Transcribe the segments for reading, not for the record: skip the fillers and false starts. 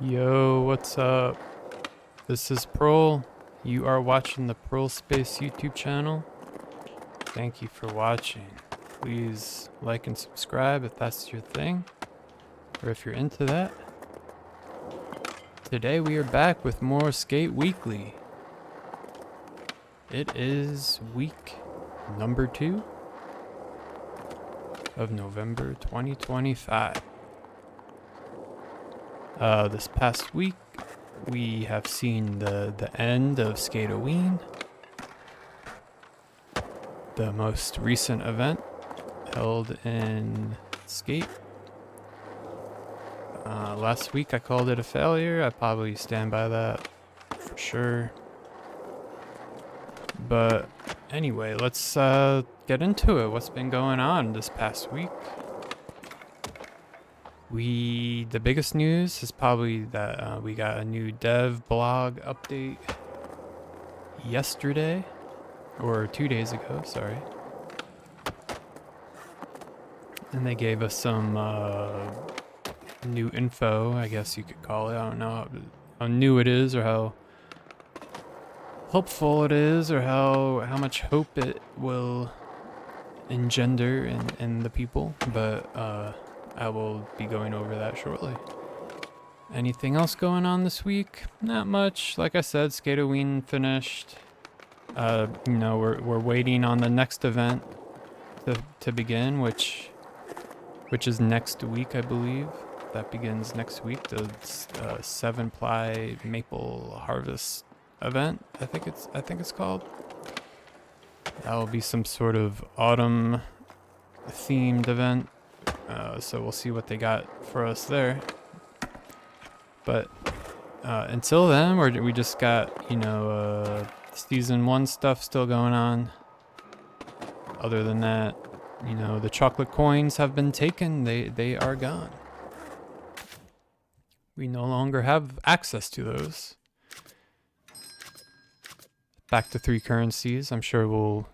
Yo, what's up? This is Prole. You are watching the Prole Space YouTube channel. Thank you for watching. Please like and subscribe if that's your thing, or if you're into that. Today we are back with more Skate Weekly. It is week number 2 of November 2025. This past week, we have seen the end of Skate-A-Ween, the most recent event held in Skate. Last week I called it a failure. I probably stand by that for sure. But anyway, let's get into it. What's been going on this past week? The biggest news is probably that we got a new dev blog update yesterday, or 2 days ago, sorry. And they gave us some new info, I guess you could call it. I don't know how new it is, or how hopeful it is, or how much hope it will engender in the people, but I will be going over that shortly. Anything else going on this week? Not much. Like I said, Skate-A-Ween finished. We're waiting on the next event to begin, which is next week, I believe. That begins next week. The 7-ply maple harvest event. I think it's called. That will be some sort of autumn themed event. So we'll see what they got for us there. But until then, we just got, season 1 stuff still going on. Other than that, the chocolate coins have been taken. They are gone. We no longer have access to those. Back to 3 currencies. I'm sure we'll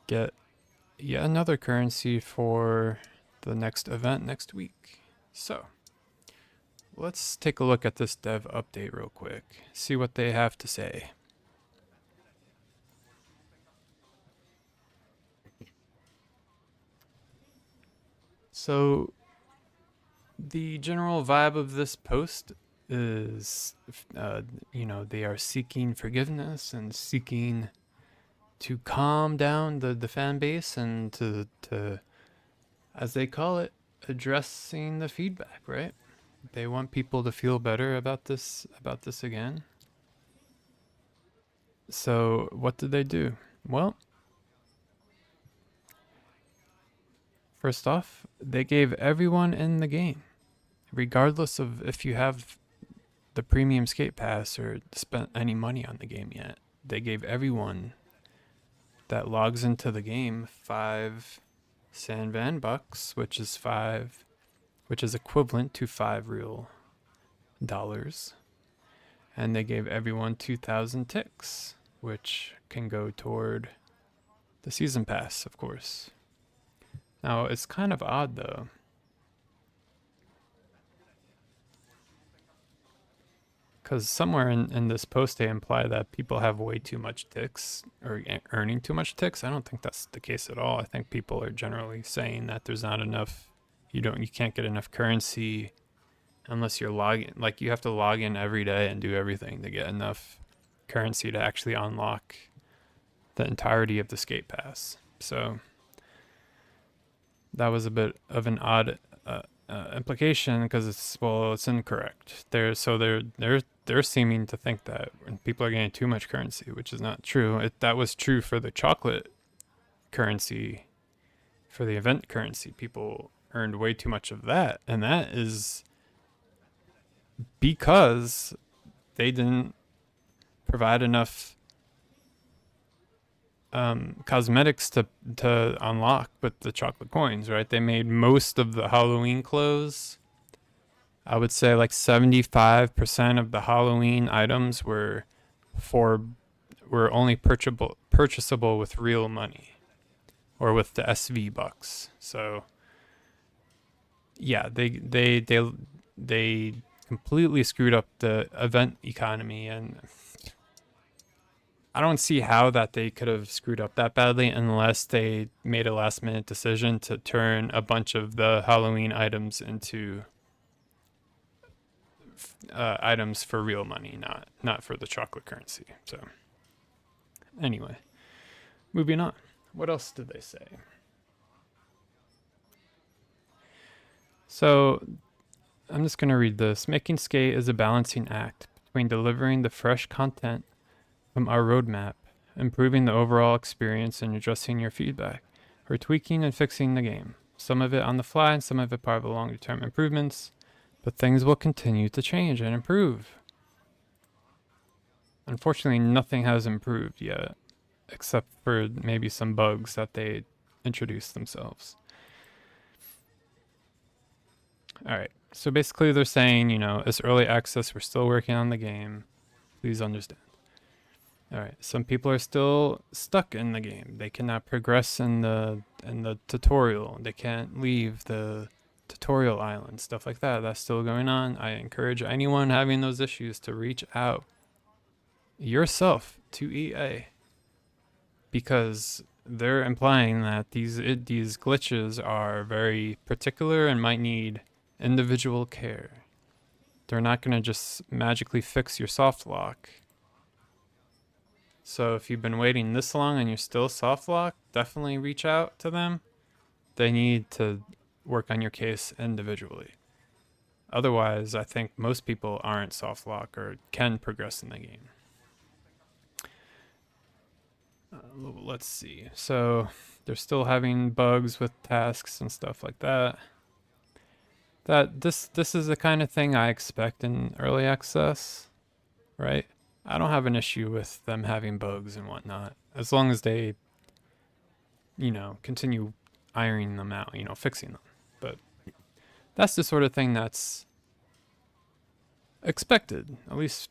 get yet another currency for the next event next week. So let's take a look at this dev update real quick, see what they have to say. So the general vibe of this post is, they are seeking forgiveness and seeking to calm down the fan base and to, as they call it, addressing the feedback, right? They want people to feel better about this again. So what did they do? Well, first off, they gave everyone in the game, regardless of if you have the premium skate pass or spent any money on the game yet, they gave everyone that logs into the game 5 San Van bucks, which is equivalent to 5 real dollars. And they gave everyone 2,000 ticks, which can go toward the season pass, of course. Now, it's kind of odd though, because somewhere in this post they imply that people have way too much ticks, or earning too much ticks. I don't think that's the case at all. I think people are generally saying that there's not enough, you can't get enough currency unless you're logging, like you have to log in every day and do everything to get enough currency to actually unlock the entirety of the skate pass. So that was a bit of an odd implication, because it's incorrect. They're seeming to think that people are getting too much currency, which is not true. That was true for the chocolate currency, for the event currency. People earned way too much of that, and that is because they didn't provide enough cosmetics to unlock with the chocolate coins, right? They made most of the Halloween clothes. I would say like 75% of the Halloween items were only purchasable with real money, or with the SV bucks. So yeah, they completely screwed up the event economy, and I don't see how that they could have screwed up that badly unless they made a last minute decision to turn a bunch of the Halloween items into items for real money, not for the chocolate currency. So anyway, moving on. What else did they say? So I'm just going to read this. Making Skate is a balancing act between delivering the fresh content from our roadmap, improving the overall experience, and addressing your feedback. We're tweaking and fixing the game. Some of it on the fly and some of it part of the longer term improvements, but things will continue to change and improve. Unfortunately, nothing has improved yet, except for maybe some bugs that they introduced themselves. All right. So basically, they're saying, it's early access. We're still working on the game. Please understand. All right. Some people are still stuck in the game. They cannot progress in the tutorial. They can't leave the tutorial island. Stuff like that. That's still going on. I encourage anyone having those issues to reach out yourself to EA, because they're implying that these glitches are very particular and might need individual care. They're not going to just magically fix your soft lock. So if you've been waiting this long and you're still soft locked, definitely reach out to them. They need to work on your case individually. Otherwise, I think most people aren't soft lock or can progress in the game. Let's see. So they're still having bugs with tasks and stuff like that. This is the kind of thing I expect in early access, right? I don't have an issue with them having bugs and whatnot, as long as they, continue ironing them out, fixing them. But that's the sort of thing that's expected, at least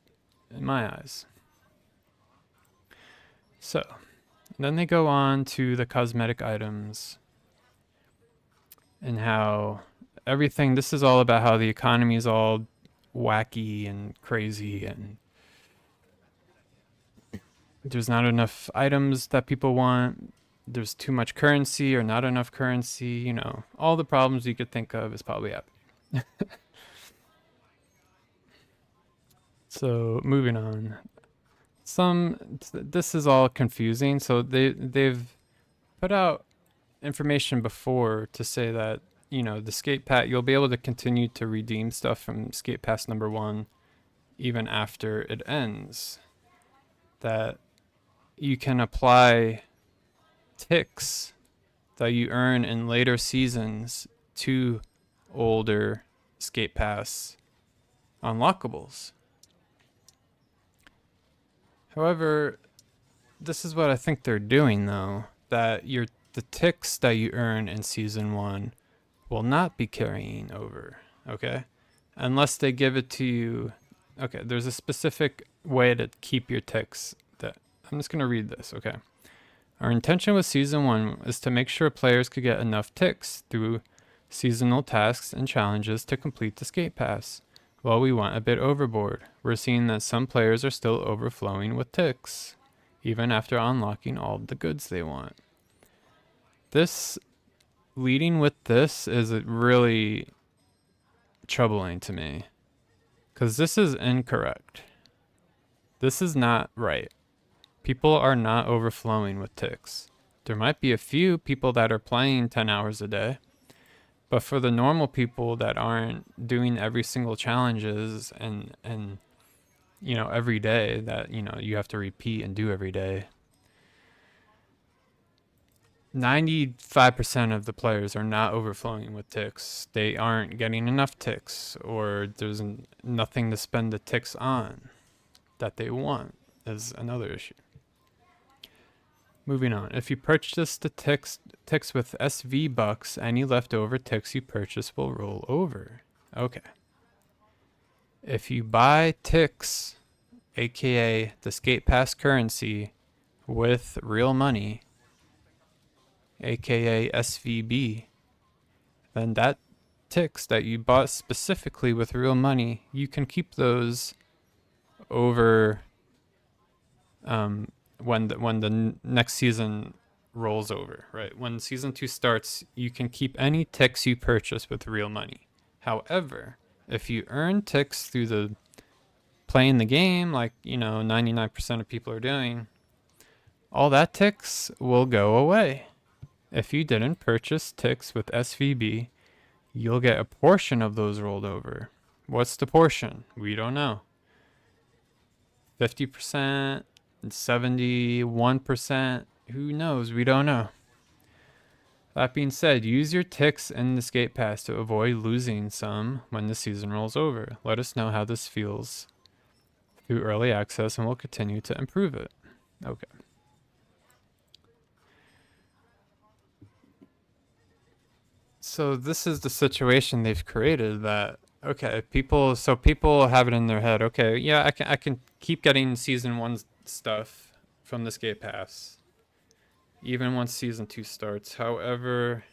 in my eyes. So, then they go on to the cosmetic items and how everything, this is all about how the economy is all wacky and crazy, and there's not enough items that people want. There's too much currency or not enough currency. All the problems you could think of is probably happening. So moving on. This is all confusing. So they've put out information before to say that, the skate pass, you'll be able to continue to redeem stuff from skate pass number 1 even after it ends. That you can apply ticks that you earn in later seasons to older skate pass unlockables. However, this is what I think they're doing though, that the ticks that you earn in season 1 will not be carrying over, okay? Unless they give it to you. Okay, there's a specific way to keep your ticks. That I'm just going to read this, okay? Our intention with season 1 is to make sure players could get enough ticks through seasonal tasks and challenges to complete the skate pass. While we went a bit overboard, we're seeing that some players are still overflowing with ticks, even after unlocking all the goods they want. Leading with this is really troubling to me, because this is incorrect. This is not right. People are not overflowing with ticks. There might be a few people that are playing 10 hours a day, but for the normal people that aren't doing every single challenges and every day that you have to repeat and do every day, 95% of the players are not overflowing with ticks. They aren't getting enough ticks, or there's nothing to spend the ticks on that they want, is another issue. Moving on. If you purchase the ticks with SV bucks, any leftover ticks you purchase will roll over. Okay. If you buy ticks, aka the skate pass currency, with real money, aka SVB, then that ticks that you bought specifically with real money, you can keep those over when the next season rolls over, right? When season 2 starts, you can keep any ticks you purchase with real money. However, if you earn ticks through the playing the game, like 99% of people are doing, all that ticks will go away. If you didn't purchase ticks with SVB, you'll get a portion of those rolled over. What's the portion? We don't know. 50%, 71%, who knows? We don't know. That being said, use your ticks in the skate pass to avoid losing some when the season rolls over. Let us know how this feels through early access and we'll continue to improve it. Okay. So this is the situation they've created that, okay, people have it in their head, okay, yeah, I can keep getting season 1 stuff from the skate pass even once season 2 starts. However,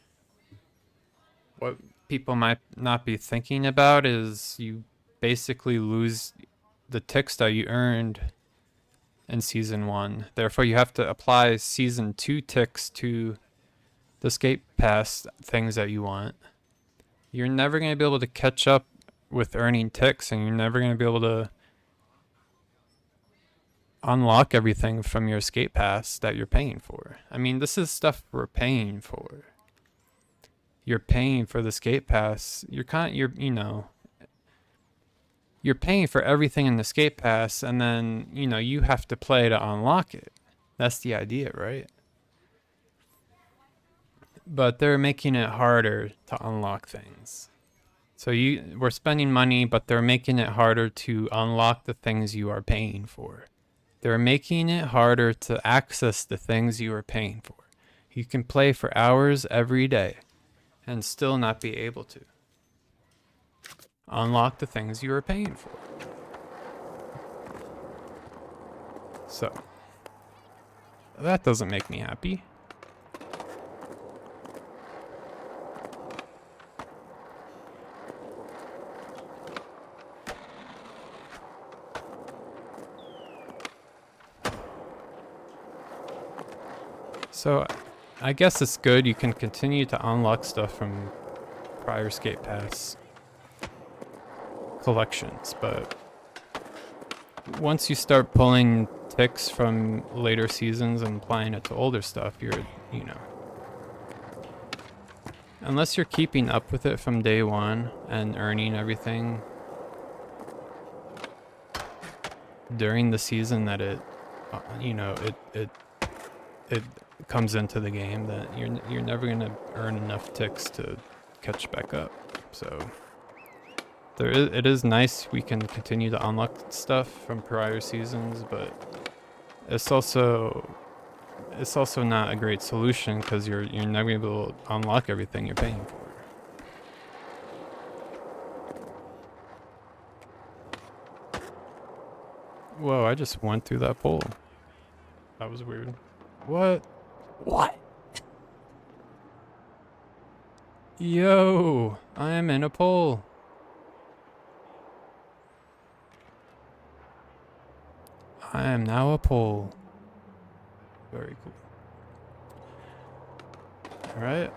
what people might not be thinking about is you basically lose the ticks that you earned in season 1. Therefore, you have to apply season 2 ticks to the skate pass things that you want. You're never going to be able to catch up with earning ticks, and you're never going to be able to unlock everything from your skate pass that you're paying for. I mean, this is stuff we're paying for. You're paying for the skate pass. You're paying for everything in the skate pass, and then, you have to play to unlock it. That's the idea, right? But they're making it harder to unlock things. So we're spending money, but they're making it harder to unlock the things you are paying for. They're making it harder to access the things you are paying for. You can play for hours every day and still not be able to unlock the things you are paying for. So, that doesn't make me happy. So, I guess it's good you can continue to unlock stuff from prior skate pass collections, but once you start pulling ticks from later seasons and applying it to older stuff, unless you're keeping up with it from day 1 and earning everything during the season that it comes into the game, that you're never gonna earn enough ticks to catch back up. So it is nice we can continue to unlock stuff from prior seasons, but it's also not a great solution because you're never gonna be able to unlock everything you're paying for. Whoa, I just went through that pole. That was weird. What? Yo, I am in a pole. I am now a pole. Very cool. Alright.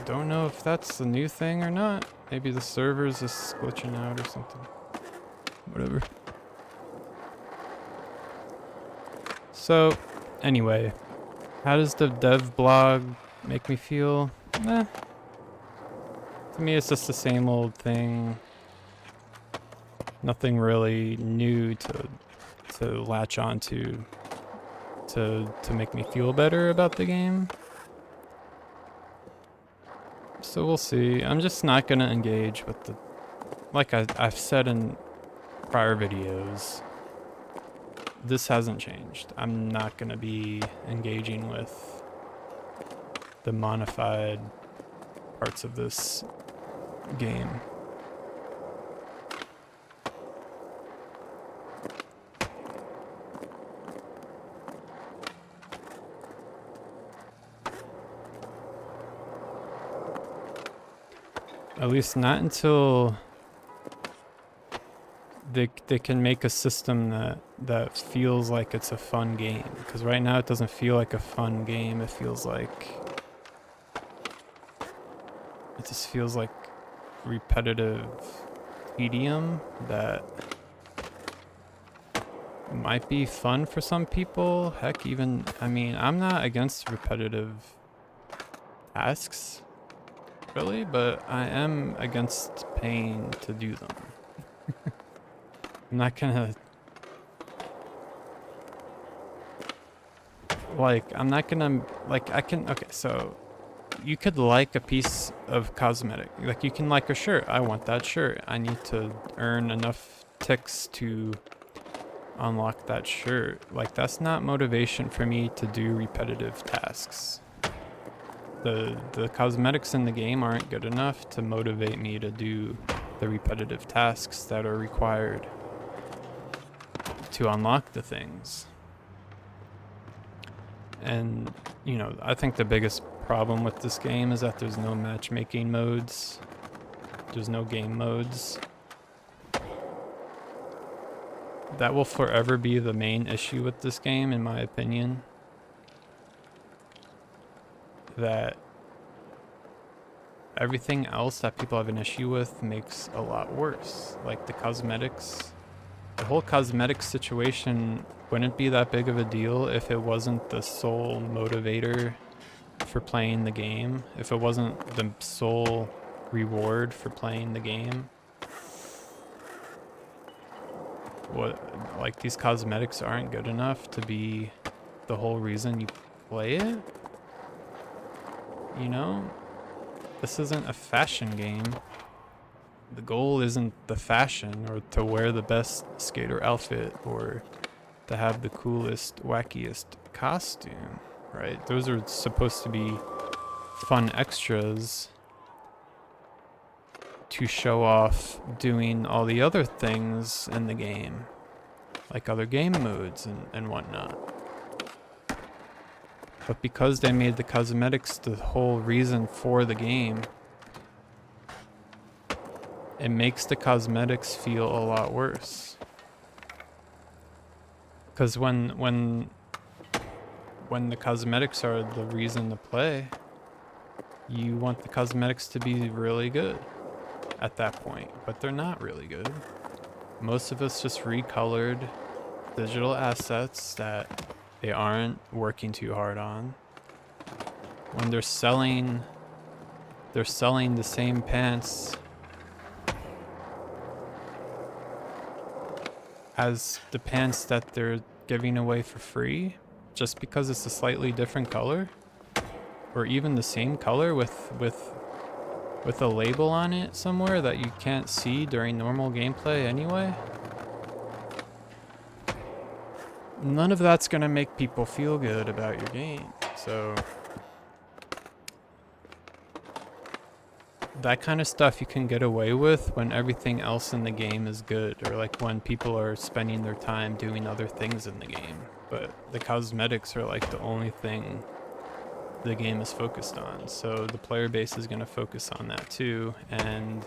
Don't know if that's the new thing or not. Maybe the server's just glitching out or something. Whatever. So, anyway, how does the dev blog make me feel? To me, it's just the same old thing. Nothing really new to latch onto to make me feel better about the game. So we'll see. I'm just not gonna engage with the, like I've said in prior videos, this hasn't changed. I'm not gonna be engaging with the modified parts of this game. At least not until they can make a system that feels like it's a fun game. Because right now it doesn't feel like a fun game. It feels like it just feels like repetitive tedium that might be fun for some people. Heck, even, I mean, I'm not against repetitive tasks, really, but I am against paying to do them. I'm not gonna, like, I'm not gonna, like, I can, okay, so you could like a piece of cosmetic. Like, you can like a shirt. I want that shirt. I need to earn enough ticks to unlock that shirt. Like, that's not motivation for me to do repetitive tasks. The cosmetics in the game aren't good enough to motivate me to do the repetitive tasks that are required to unlock the things. And, you know, I think the biggest problem with this game is that there's no matchmaking modes. There's no game modes. That will forever be the main issue with this game, in my opinion. That everything else that people have an issue with makes a lot worse. Like the cosmetics. The whole cosmetics situation wouldn't be that big of a deal if it wasn't the sole motivator for playing the game. If it wasn't the sole reward for playing the game. What, like, these cosmetics aren't good enough to be the whole reason you play it? You know? This isn't a fashion game. The goal isn't the fashion or to wear the best skater outfit or to have the coolest, wackiest costume, right? Those are supposed to be fun extras to show off doing all the other things in the game, like other game modes and whatnot. But because they made the cosmetics the whole reason for the game, it makes the cosmetics feel a lot worse. Because when the cosmetics are the reason to play, you want the cosmetics to be really good at that point, but they're not really good. Most of us just recolored digital assets that they aren't working too hard on. When they're selling the same pants as the pants that they're giving away for free, just because it's a slightly different color, or even the same color with a label on it somewhere that you can't see during normal gameplay anyway. None of that's gonna make people feel good about your game. So that kind of stuff you can get away with when everything else in the game is good, or like when people are spending their time doing other things in the game. But the cosmetics are like the only thing the game is focused on, so the player base is going to focus on that too, and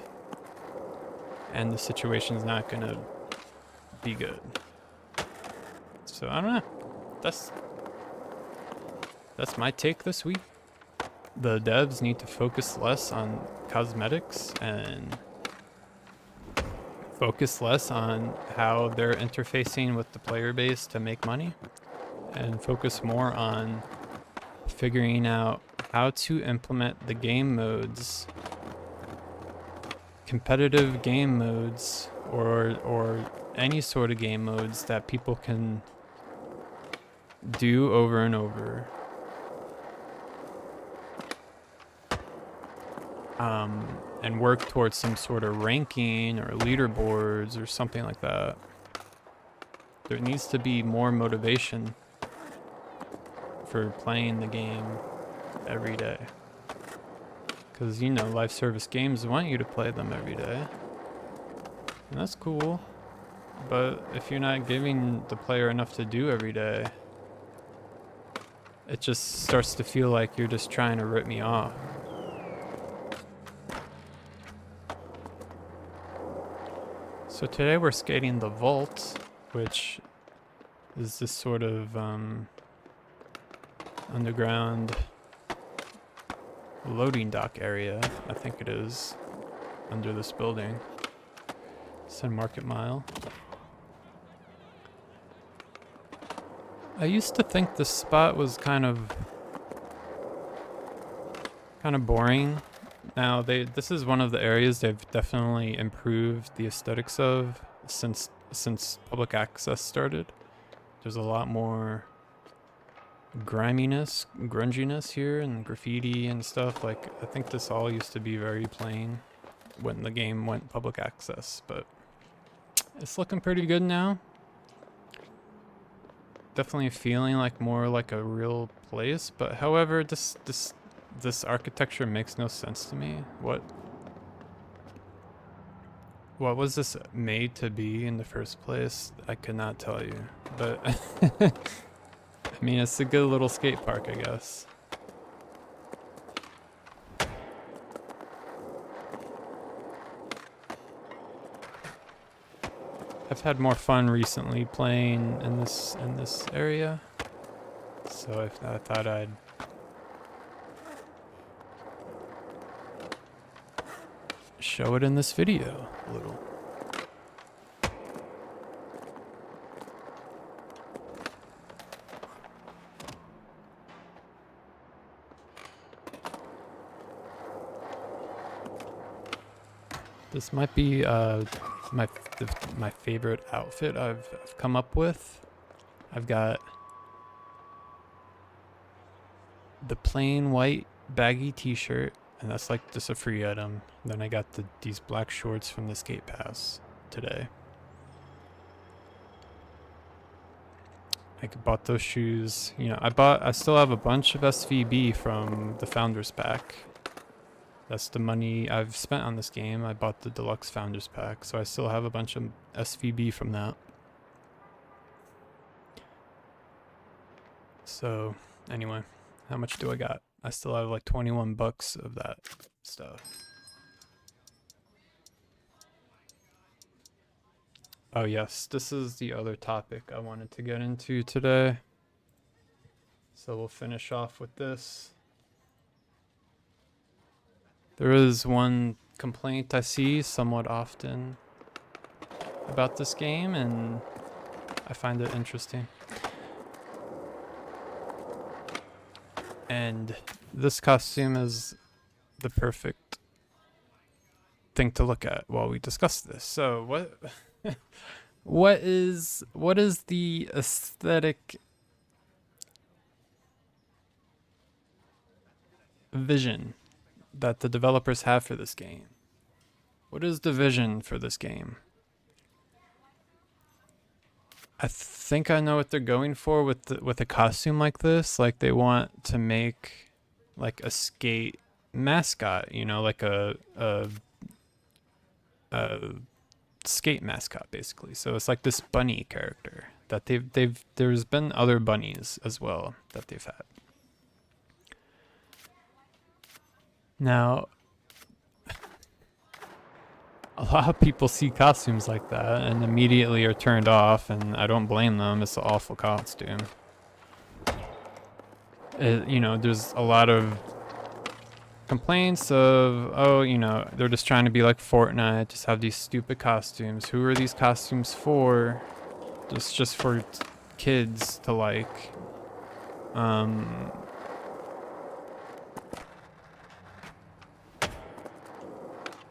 the situation is not going to be good. So I don't know. That's my take this week. The devs need to focus less on cosmetics and focus less on how they're interfacing with the player base to make money, and focus more on figuring out how to implement the game modes, competitive game modes, or any sort of game modes that people can do over and over. And work towards some sort of ranking or leaderboards or something like that. There needs to be more motivation for playing the game every day. Because, you know, live service games want you to play them every day. And that's cool. But if you're not giving the player enough to do every day, it just starts to feel like you're just trying to rip me off. So today we're skating the vault, which is this sort of underground loading dock area, I think it is, under this building. Sun Market Mile. I used to think this spot was kind of boring. Now this is one of the areas they've definitely improved the aesthetics of since public access started. There's a lot more grunginess here, and graffiti and stuff. Like, I think this all used to be very plain when the game went public access, but it's looking pretty good now. Definitely feeling like more like a real place, but however, this architecture makes no sense to me. What was this made to be in the first place? I could not tell you, but I mean, it's a good little skate park, I guess. I've had more fun recently playing in this area, so I thought I'd show it in this video a little. This might be my favorite outfit I've come up with. I've got the plain white baggy t-shirt, and that's like just a free item. Then I got these black shorts from the skate pass today. I bought those shoes. You know, I still have a bunch of SVB from the Founders Pack. That's the money I've spent on this game. I bought the Deluxe Founders Pack, so I still have a bunch of SVB from that. So, anyway, how much do I got? I still have like 21 bucks of that stuff. Oh yes, this is the other topic I wanted to get into today. So we'll finish off with this. There is one complaint I see somewhat often about this game, and I find it interesting. And this costume is the perfect thing to look at while we discuss this. So what is the aesthetic vision that the developers have for this game? What is the vision for this game? I think I know what they're going for with a costume like this. Like, they want to make like a skate mascot, you know, like a skate mascot basically. So it's like this bunny character that there's been other bunnies as well that they've had. Now, a lot of people see costumes like that and immediately are turned off, and I don't blame them. It's an awful costume. You know, there's a lot of complaints of, oh, you know, they're just trying to be like Fortnite, just have these stupid costumes. Who are these costumes for? Just for kids to like.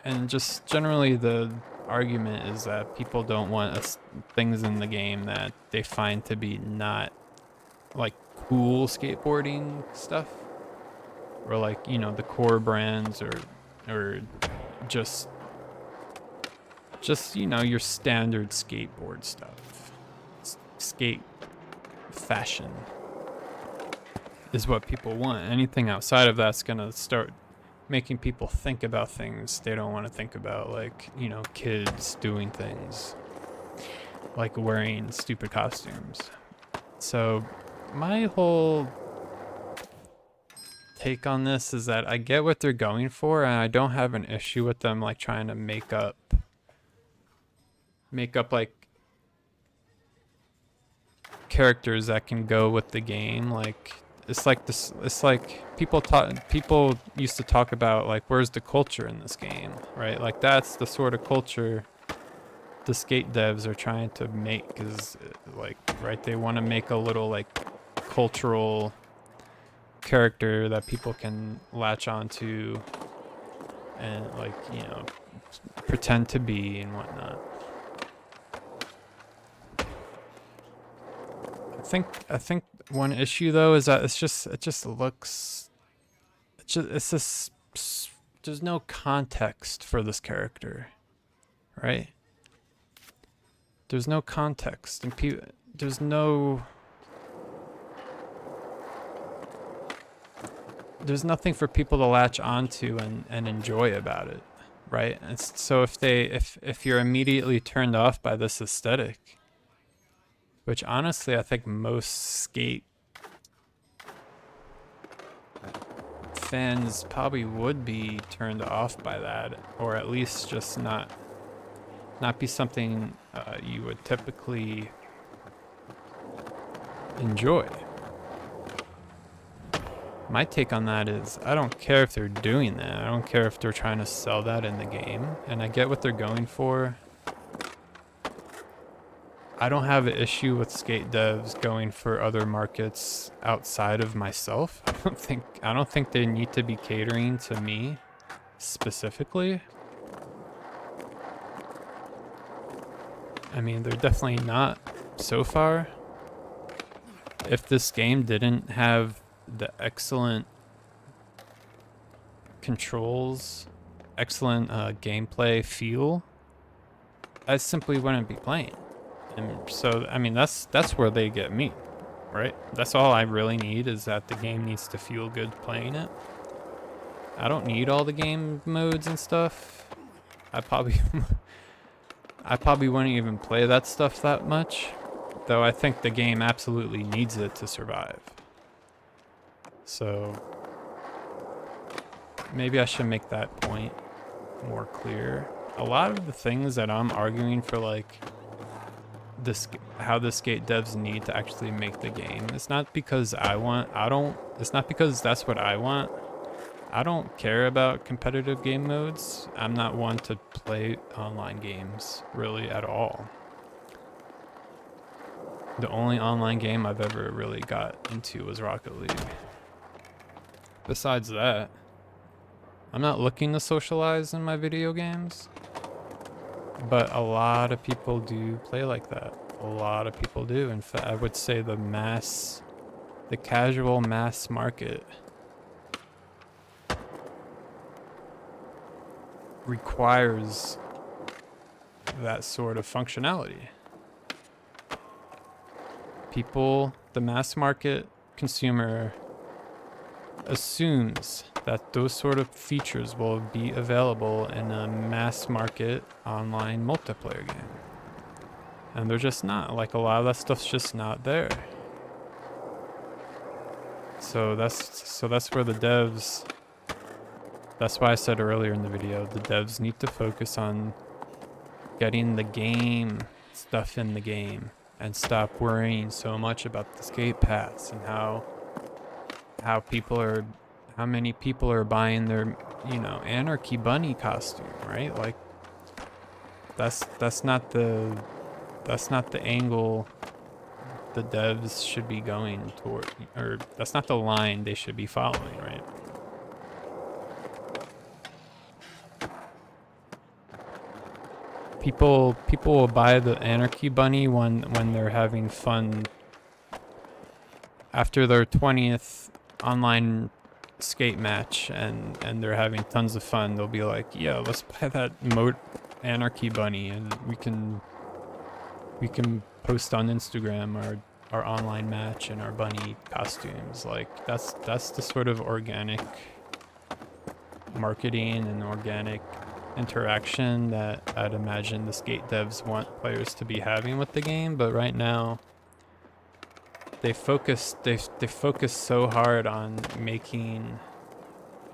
And just generally the argument is that people don't want things in the game that they find to be not like cool skateboarding stuff, or like, you know, the core brands, or just you know, your standard skateboard stuff. Skate fashion is what people want. Anything outside of that's gonna start making people think about things they don't want to think about, like, you know, kids doing things like wearing stupid costumes. So my whole take on this is that I get what they're going for, and I don't have an issue with them like trying to make up make up like characters that can go with the game. Like it's like this. It's like people used to talk about like where's the culture in this game, right? Like that's the sort of culture the skate devs are trying to make. Is like right, they want to make a little like cultural character that people can latch onto and like, you know, pretend to be and whatnot. I think one issue though is that it just looks, it's just, there's no context for this character, right? There's no context and there's nothing for people to latch onto and enjoy about it, right? And so if you're immediately turned off by this aesthetic, which honestly I think most skate fans probably would be turned off by that, or at least just not be something you would typically enjoy. My take on that is I don't care if they're doing that. I don't care if they're trying to sell that in the game, and I get what they're going for. I don't have an issue with skate devs going for other markets outside of myself. I don't think they need to be catering to me specifically. I mean, they're definitely not so far. If this game didn't have the excellent controls, excellent gameplay feel, I simply wouldn't be playing. And so, I mean, that's where they get me, right? That's all I really need, is that the game needs to feel good playing it. I don't need all the game modes and stuff. I probably wouldn't even play that stuff that much, though I think the game absolutely needs it to survive. So maybe I should make that point more clear. A lot of the things that I'm arguing for, like this, how the skate devs need to actually make the game, it's not because it's not because that's what I want. I don't care about competitive game modes. I'm not one to play online games really at all. The only online game I've ever really got into was Rocket League. Besides that, I'm not looking to socialize in my video games, but a lot of people do play like that. A lot of people do. In fact, I would say the casual mass market requires that sort of functionality. The mass market consumer assumes that those sort of features will be available in a mass market online multiplayer game. And they're just not. Like, a lot of that stuff's just not there. So that's where the devs, that's why I said earlier in the video, the devs need to focus on getting the game stuff in the game and stop worrying so much about the skate paths and how many people are buying their, you know, Anarchy Bunny costume, right? Like that's not the angle the devs should be going toward, or that's not the line they should be following, right? People will buy the Anarchy Bunny when they're having fun after their 20th online skate match and they're having tons of fun. They'll be like, yeah, let's buy that Anarchy Bunny and we can post on Instagram our online match and our bunny costumes. Like that's the sort of organic marketing and organic interaction that I'd imagine the skate devs want players to be having with the game. But right now they focus so hard on making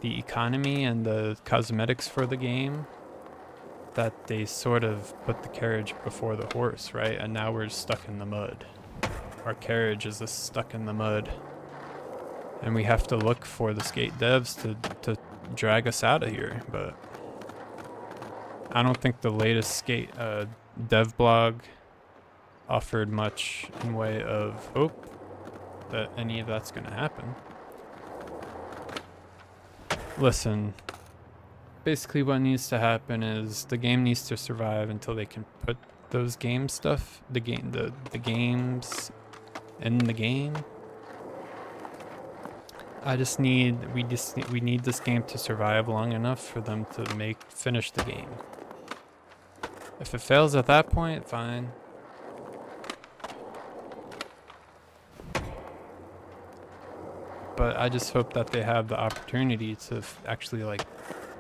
the economy and the cosmetics for the game that they sort of put the carriage before the horse, right? And now we're stuck in the mud. Our carriage is just stuck in the mud. And we have to look for the skate devs to drag us out of here. But I don't think the latest skate dev blog offered much in way of hope that any of that's going to happen. Listen, basically what needs to happen is the game needs to survive until they can put those game stuff, the games in the game. We need this game to survive long enough for them to finish the game. If it fails at that point, fine. But I just hope that they have the opportunity to actually like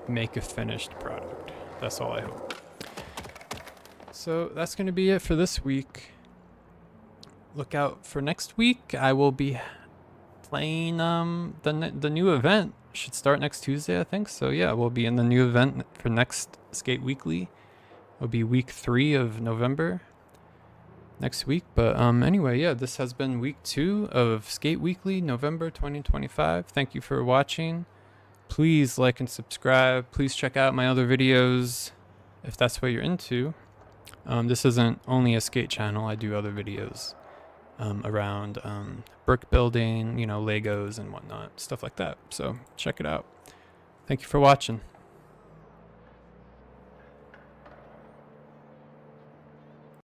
make a finished product. That's all I hope. So that's going to be it for this week. Look out for next week. I will be playing the new event. Should start next Tuesday, I think. So yeah, we'll be in the new event for next Skate Weekly. It'll be week 3 of November next week. But anyway, yeah, this has been week 2 of Skate Weekly, November 2025. Thank you for watching. Please like and subscribe. Please check out my other videos if that's what you're into. This isn't only a skate channel. I do other videos around brick building, you know, Legos and whatnot, stuff like that. So check it out. Thank you for watching.